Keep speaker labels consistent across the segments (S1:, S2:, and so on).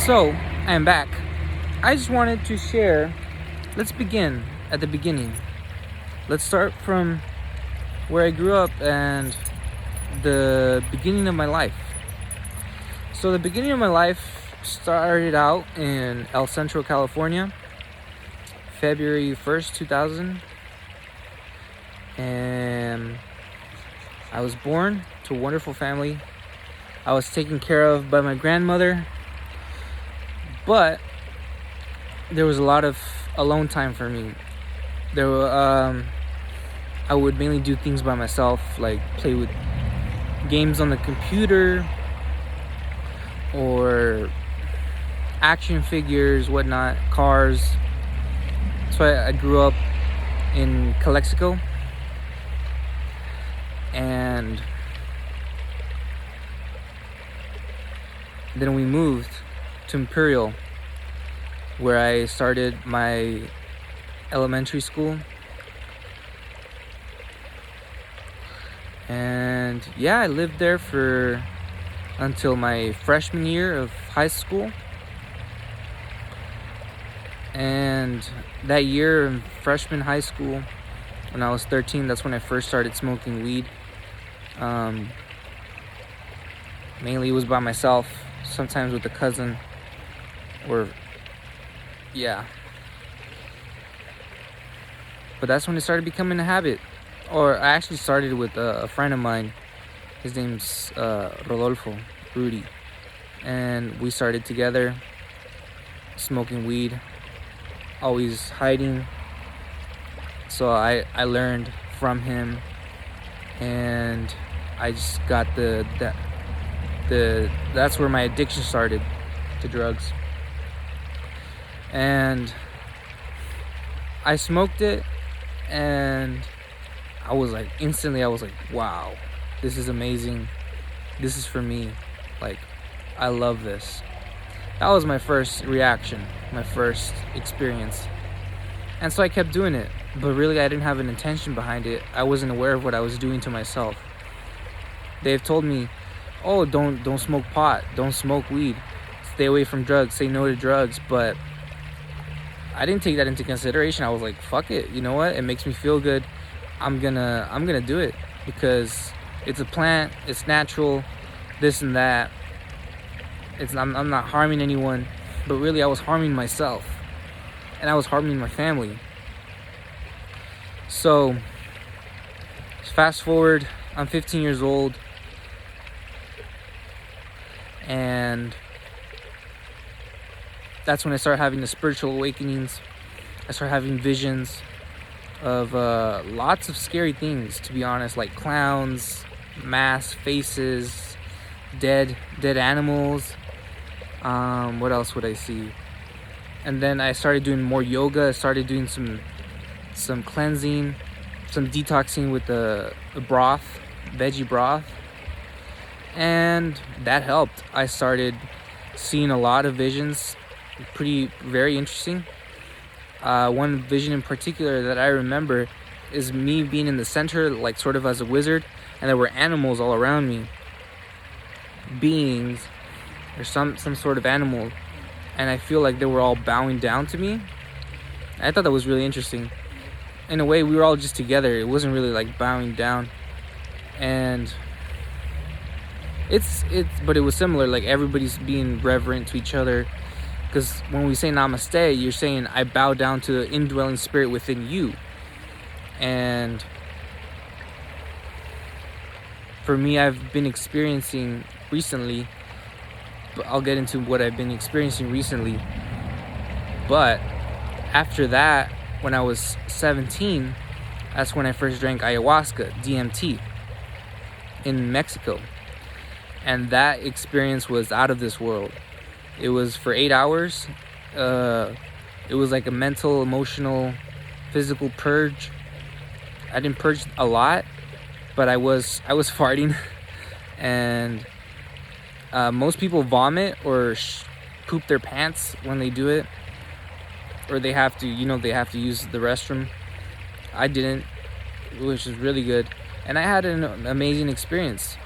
S1: So, I am back. I just wanted to share. Let's begin at the beginning. Let's start from where I grew up and the beginning of my life. So, the beginning of my life started out in El Centro, California, February 1st, 2000. And I was born to a wonderful family. I was taken care of by my grandmother. But there was a lot of alone time for me. I would mainly do things by myself, like play with games on the computer or action figures, whatnot, cars. So I grew up in Calexico, and then we moved to Imperial, where I started my elementary school. And yeah, I lived there for until my freshman year of high school. And that year in freshman high school, when I was 13, that's when I first started smoking weed. Mainly it was by myself, sometimes with a cousin. But that's when it started becoming a habit. Or I actually started with a friend of mine. His name's Rodolfo, Rudy. And we started together, smoking weed, always hiding. So I learned from him, and I just got that's where my addiction started to drugs. And I smoked it, and I was like, wow, this is amazing. This is for me. Like, I love this. That was my first reaction, my first experience. And so I kept doing it, but really I didn't have an intention behind it. I wasn't aware of what I was doing to myself. They've told me, oh, don't smoke pot, don't smoke weed, stay away from drugs, say no to drugs, but I didn't take that into consideration. I was like, fuck it, you know what? It makes me feel good. I'm gonna do it because it's a plant, it's natural, this and that. I'm not harming anyone, but really I was harming myself, and I was harming my family. So fast forward, I'm 15 years old, and that's when I started having the spiritual awakenings. I started having visions of lots of scary things, to be honest, like clowns, masked faces, dead animals. What else would I see? And then I started doing more yoga. I started doing some cleansing, some detoxing with the broth, veggie broth, and that helped. I started seeing a lot of visions, very interesting. One vision in particular that I remember is me being in the center, like sort of as a wizard, and there were animals all around me, beings or some sort of animal, and I feel like they were all bowing down to me. I thought that was really interesting. In a way, we were all just together. It wasn't really like bowing down, and but it was similar, like everybody's being reverent to each other. Because when we say namaste, you're saying I bow down to the indwelling spirit within you. And for me, I've been experiencing recently, but I'll get into what I've been experiencing recently. But after that, when I was 17, that's when I first drank ayahuasca, DMT, in Mexico. And that experience was out of this world. It was for 8 hours. It was like a mental, emotional, physical purge. I didn't purge a lot, but I was farting. And most people vomit or poop their pants when they do it, or they have to use the restroom. I didn't, which is really good. And I had an amazing experience.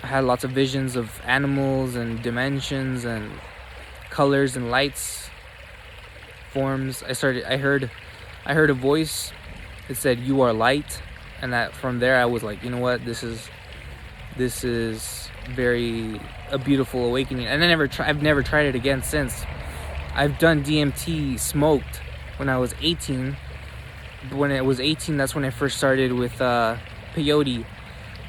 S1: I had lots of visions of animals and dimensions and colors and lights, forms. I heard a voice that said, "You are light," and that from there I was like, you know what, this is very a beautiful awakening. And I've never tried it again since. I've done DMT smoked when I was 18. When I was 18, that's when I first started with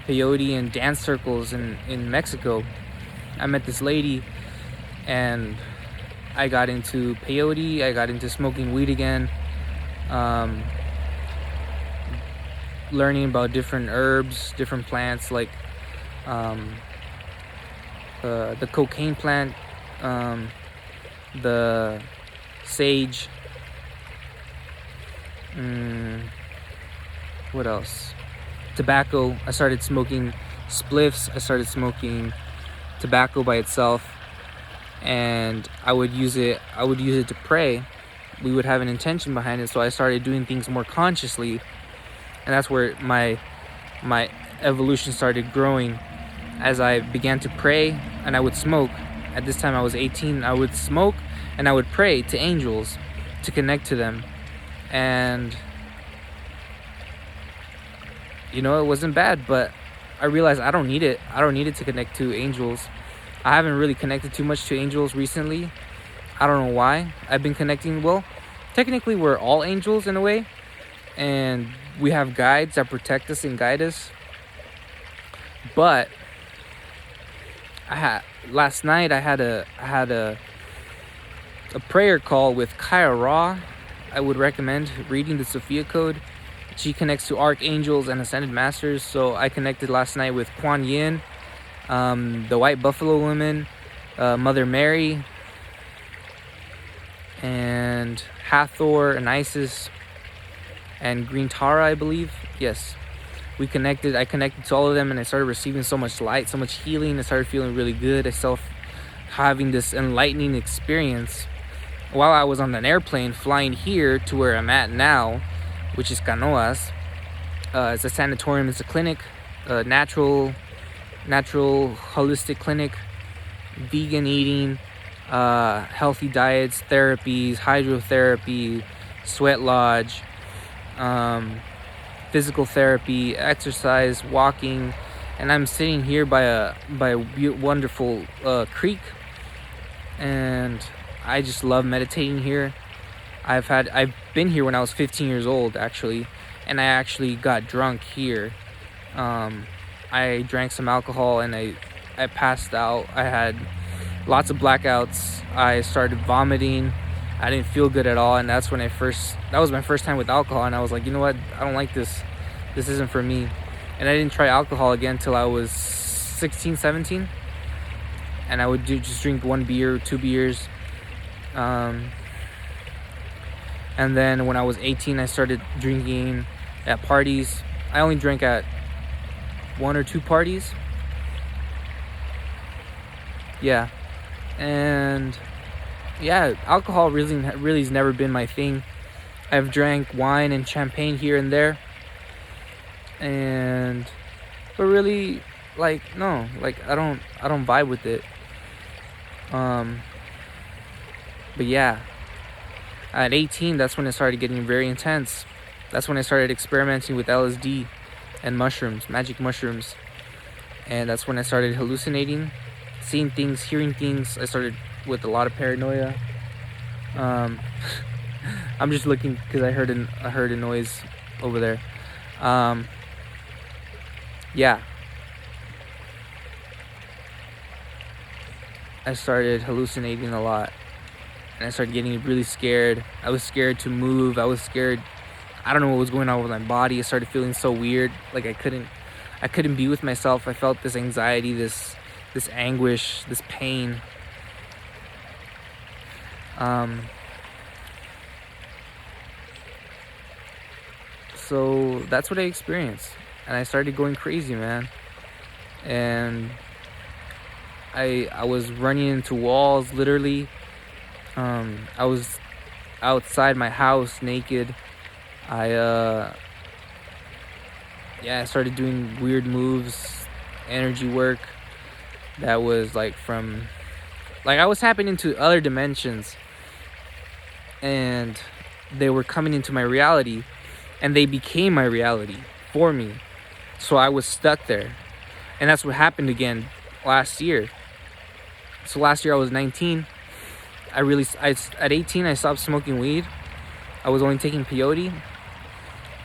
S1: peyote and dance circles in Mexico. I met this lady and I got into peyote. I got into smoking weed again, learning about different herbs, different plants, like the cocaine plant, the sage. What else? Tobacco. I started smoking spliffs. I started smoking tobacco by itself, and I would use it to pray. We would have an intention behind it, so I started doing things more consciously, and that's where my evolution started growing. As I began to pray and I would smoke. At this time I was 18. I would smoke and I would pray to angels to connect to them, and you know, it wasn't bad, but I realized I don't need it to connect to angels. I haven't really connected too much to angels recently. I don't know why. I've been connecting, well, technically we're all angels in a way, and we have guides that protect us and guide us. But last night I had a prayer call with Kaya Ra. I would recommend reading the Sophia Code. She connects to archangels and ascended masters. So I connected last night with Kuan Yin, the White Buffalo Woman, Mother Mary, and Hathor and Isis and Green Tara, I believe. Yes, I connected to all of them, and I started receiving so much light, so much healing. I started feeling really good. I started having this enlightening experience while I was on an airplane flying here to where I'm at now, which is Canoas. It's a sanatorium, it's a clinic, natural holistic clinic, vegan eating, healthy diets, therapies, hydrotherapy, sweat lodge, physical therapy, exercise, walking. And I'm sitting here by a wonderful creek, and I just love meditating here. I've been here when I was 15 years old, actually, and I actually got drunk here. I drank some alcohol and I passed out. I had lots of blackouts. I started vomiting. I didn't feel good at all, and that was my first time with alcohol, and I was like, you know what, I don't like this. This isn't for me. And I didn't try alcohol again till I was 16, 17, and I would just drink 1 beer, 2 beers. And then when I was 18, I started drinking at parties. I only drank at 1 or 2 parties. Yeah. And yeah, alcohol really has never been my thing. I've drank wine and champagne here and there. But really, no, I don't vibe with it. But yeah, at 18, that's when it started getting very intense. That's when I started experimenting with LSD and mushrooms, magic mushrooms. And that's when I started hallucinating, seeing things, hearing things. I started with a lot of paranoia. I'm just looking because I heard a noise over there. Yeah. I started hallucinating a lot. And I started getting really scared. I was scared to move. I was scared. I don't know what was going on with my body. I started feeling so weird. Like I couldn't be with myself. I felt this anxiety, this anguish, this pain. So that's what I experienced. And I started going crazy, man. And I was running into walls, literally. I was outside my house naked. I started doing weird moves, energy work, that was like from, like, I was tapping into other dimensions, and they were coming into my reality, and they became my reality for me. So I was stuck there. And that's what happened again last year. So last year I was 19. At 18 I stopped smoking weed. I was only taking peyote,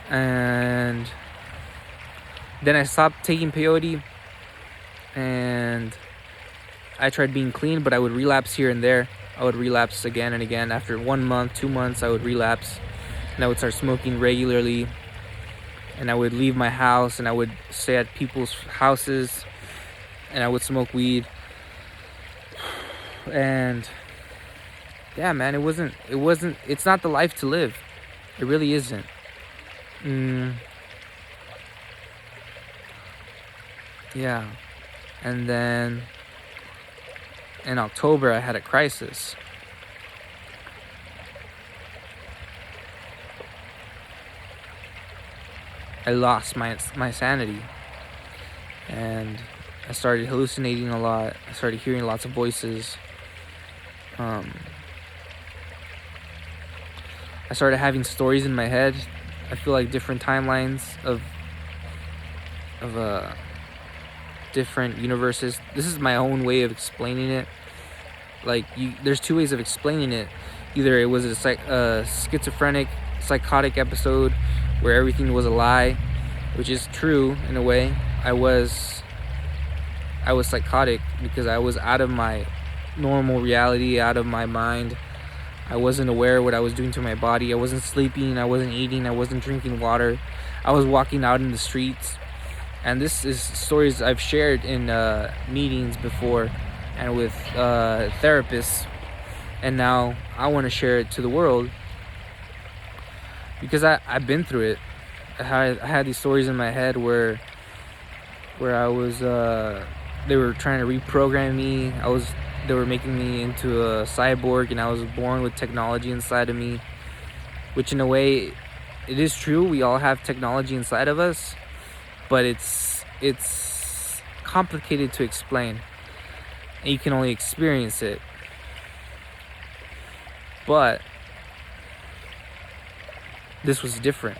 S1: and then I stopped taking peyote, and I tried being clean, but I would relapse here and there. I would relapse again and again. After 1 month, 2 months, I would relapse, and I would start smoking regularly. And I would leave my house, and I would stay at people's houses, and I would smoke weed. And yeah, man, it's not the life to live. It really isn't. Yeah. And then in October, I had a crisis. I lost my sanity, and I started hallucinating a lot. I started hearing lots of voices. I started having stories in my head. I feel like different timelines of different universes. This is my own way of explaining it. Like, there's two ways of explaining it. Either it was a schizophrenic, psychotic episode where everything was a lie, which is true in a way. I was psychotic because I was out of my normal reality, out of my mind. I wasn't aware of what I was doing to my body. I wasn't sleeping, I wasn't eating, I wasn't drinking water. I was walking out in the streets. And this is stories I've shared in meetings before and with therapists. And now I want to share it to the world because I've been through it. I had these stories in my head where I was they were trying to reprogram me. They were making me into a cyborg, and I was born with technology inside of me, which in a way it is true. We all have technology inside of us, but it's complicated to explain, and you can only experience it. But this was different.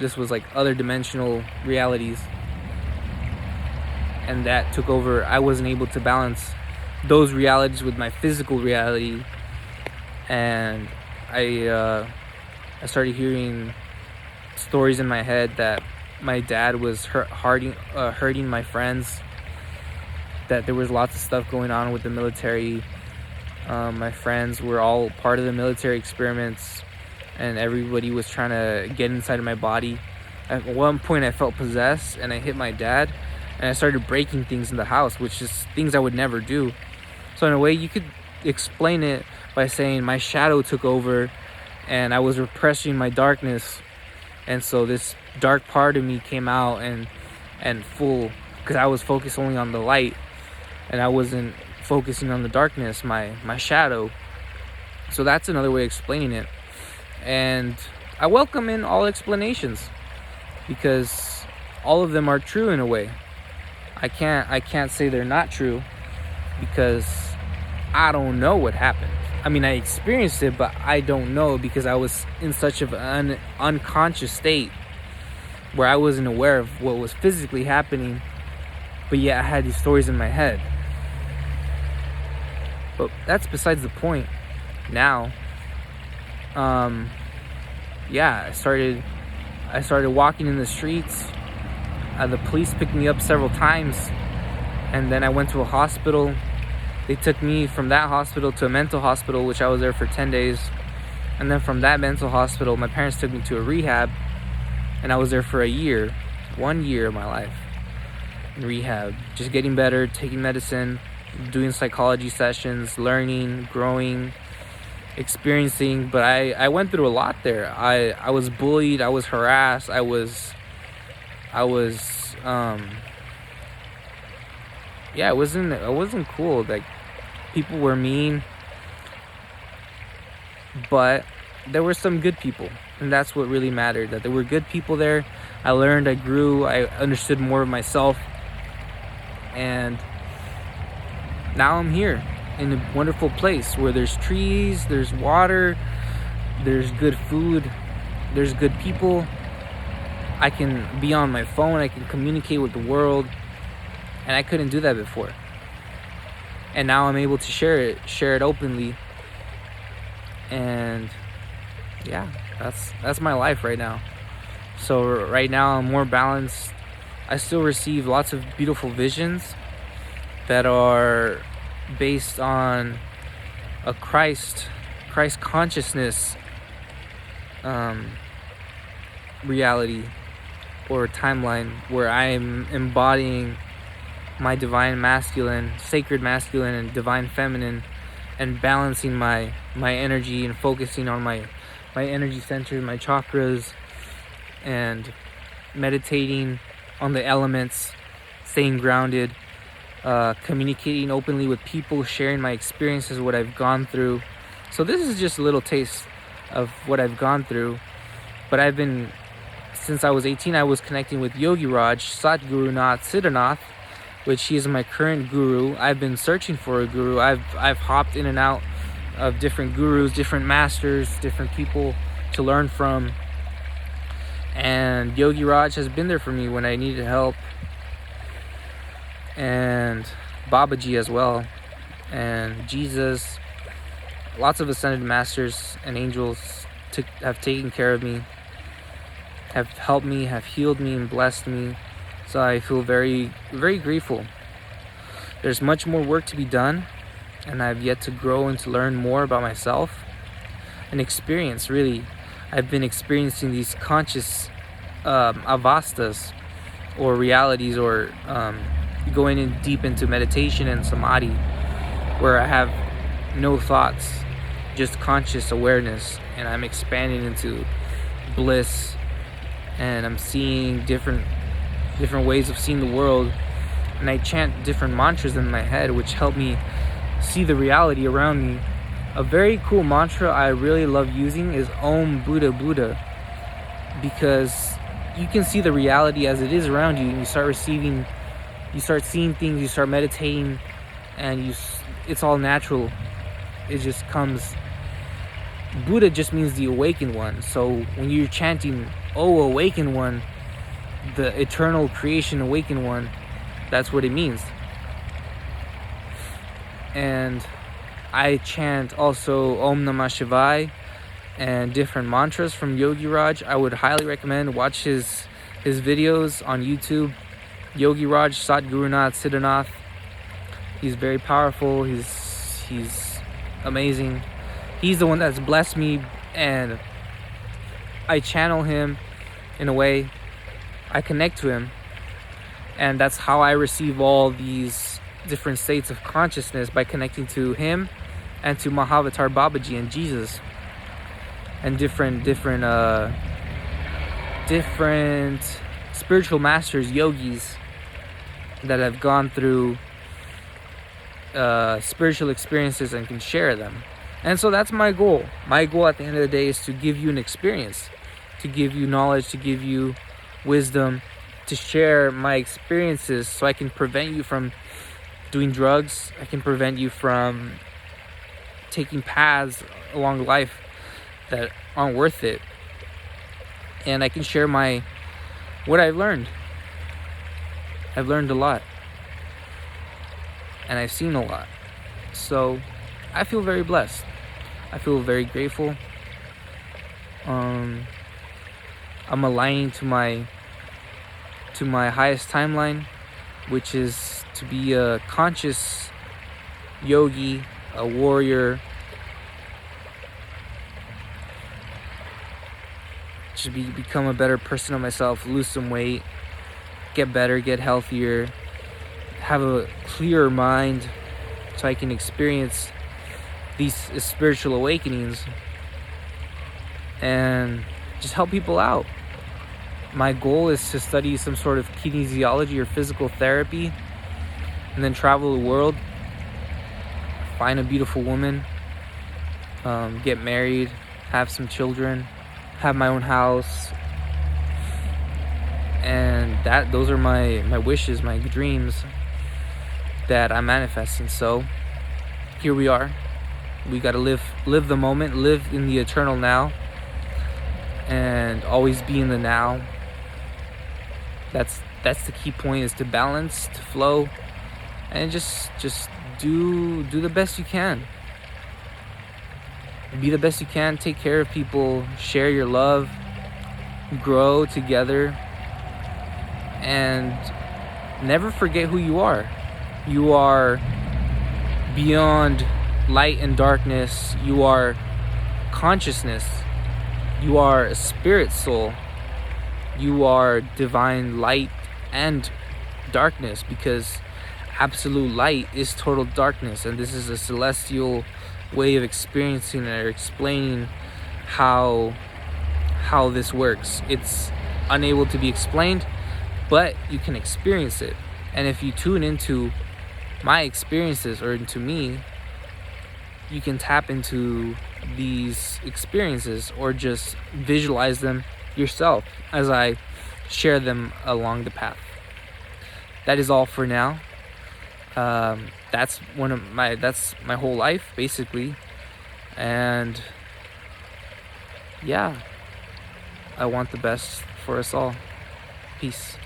S1: This was like other dimensional realities, and that took over. I wasn't able to balance those realities with my physical reality, and I started hearing stories in my head that my dad was hurting my friends, that there was lots of stuff going on with the military. My friends were all part of the military experiments, and everybody was trying to get inside of my body. At one point I felt possessed, and I hit my dad, and I started breaking things in the house, which is things I would never do. So in a way, you could explain it by saying my shadow took over, and I was repressing my darkness, and so this dark part of me came out and full, because I was focused only on the light, and I wasn't focusing on the darkness, my shadow. So that's another way of explaining it. And I welcome in all explanations, because all of them are true in a way. I can't say they're not true, because I don't know what happened. I mean, I experienced it, but I don't know, because I was in such of an unconscious state where I wasn't aware of what was physically happening, but yet I had these stories in my head. But that's besides the point. Now, I started walking in the streets. The police picked me up several times, and then I went to a hospital. They took me from that hospital to a mental hospital, which I was there for 10 days. And then from that mental hospital, my parents took me to a rehab, and I was there for a year, 1 year of my life in rehab, just getting better, taking medicine, doing psychology sessions, learning, growing, experiencing. But I went through a lot there. I was bullied, I was harassed, I was it wasn't cool. Like, people were mean, but there were some good people, and that's what really mattered, that there were good people there. I learned, I grew, I understood more of myself, and now I'm here in a wonderful place where there's trees, there's water, there's good food, there's good people. I can be on my phone, I can communicate with the world, and I couldn't do that before. And now I'm able to share it openly. And yeah, that's my life right now. So right now I'm more balanced. I still receive lots of beautiful visions that are based on a Christ consciousness reality or timeline, where I'm embodying my divine masculine, sacred masculine, and divine feminine, and balancing my energy and focusing on my energy centers, my chakras, and meditating on the elements, staying grounded, communicating openly with people, sharing my experiences, what I've gone through. So this is just a little taste of what I've gone through. But since I was 18, I was connecting with Yogi Raj, Satguru Nath Siddhanath, which he is my current guru. I've been searching for a guru. I've hopped in and out of different gurus, different masters, different people to learn from. And Yogi Raj has been there for me when I needed help. And Babaji as well. And Jesus. Lots of ascended masters and angels have taken care of me, have helped me, have healed me and blessed me. So I feel very, very grateful. There's much more work to be done, and I've yet to grow and to learn more about myself and experience, really. I've been experiencing these conscious avastas, or realities, or going in deep into meditation and samadhi, where I have no thoughts, just conscious awareness, and I'm expanding into bliss, and I'm seeing different ways of seeing the world, and I chant different mantras in my head which help me see the reality around me. A very cool mantra I really love using is Om Buddha Buddha, because you can see the reality as it is around you, and you start seeing things, you start meditating, and it's all natural. It just comes. Buddha just means the awakened one. So when you're chanting, "Oh, awakened one," the eternal creation awakened one, that's what it means. And I chant also Om Namah Shivaya and different mantras from Yogi Raj. I would highly recommend watch his videos on YouTube. Yogi Raj Satguru Nath Siddhanath. He's very powerful. He's amazing. He's the one that's blessed me, and I channel him in a way. I connect to him, and that's how I receive all these different states of consciousness, by connecting to him and to Mahavatar Babaji and Jesus, and different spiritual masters, yogis that have gone through spiritual experiences and can share them. And so that's my goal. My goal at the end of the day is to give you an experience, to give you knowledge, to give you wisdom, to share my experiences, so I can prevent you from doing drugs. I can prevent you from taking paths along life that aren't worth it. And I can share what I've learned. I've learned a lot, and I've seen a lot. So I feel very blessed. I feel very grateful. I'm aligning to my highest timeline, which is to be a conscious yogi, a warrior, to become a better person of myself, lose some weight, get better, get healthier, have a clearer mind, so I can experience these spiritual awakenings and just help people out. My goal is to study some sort of kinesiology or physical therapy, and then travel the world, find a beautiful woman, get married, have some children, have my own house, and those are my wishes, my dreams. that I'm manifesting. So here we are. We got to live the moment, live in the eternal now, and always be in the now. That's the key point, is to balance, to flow, and just do the best you can. Be the best you can, take care of people, share your love, grow together, and never forget who you are. You are beyond light and darkness. You are consciousness. You are a spirit soul. You are divine light and darkness, because absolute light is total darkness, and this is a celestial way of experiencing or explaining how this works. It's unable to be explained, but you can experience it. And if you tune into my experiences or into me, you can tap into these experiences or just visualize them yourself as I share them along the path. That is all for now. That's my whole life basically, and yeah, I want the best for us all. Peace.